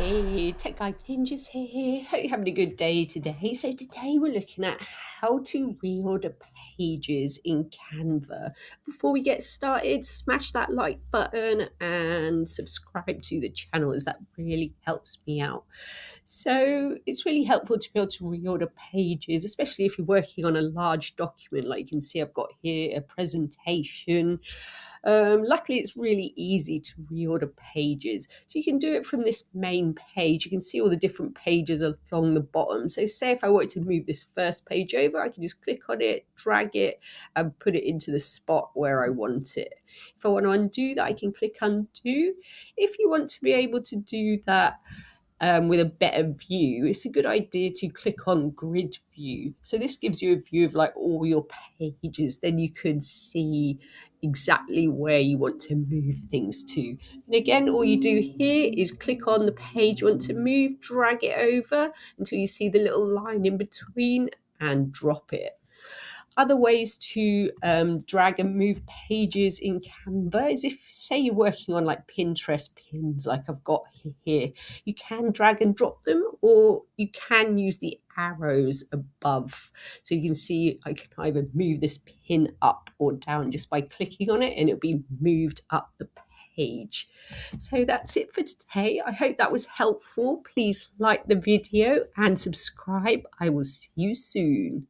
Hey, Tech Guy Ninjas here. Hope you're having a good day today. So today we're looking at how to reorder pages in Canva. Before we get started, smash that like button and subscribe to the channel as that really helps me out. So it's really helpful to be able to reorder pages, especially if you're working on a large document. Like you can see I've got here a presentation. Luckily, it's really easy to reorder pages. So you can do it from this main page. You can see all the different pages along the bottom. So say if I wanted to move this first page over, I can just click on it, drag it, and put it into the spot where I want it. If I want to undo that, I can click undo. If you want to be able to do that with a better view, it's a good idea to click on grid view. So this gives you a view of like all your pages. Then you could see exactly where you want to move things to. And again, all you do here is click on the page you want to move, drag it over until you see the little line in between and drop it. Other ways to drag and move pages in Canva is if, say, you're working on like Pinterest pins like I've got here, you can drag and drop them, or you can use the arrows above. So you can see I can either move this pin up or down just by clicking on it and it'll be moved up the page. So that's it for today. I hope that was helpful. Please like the video and subscribe. I will see you soon.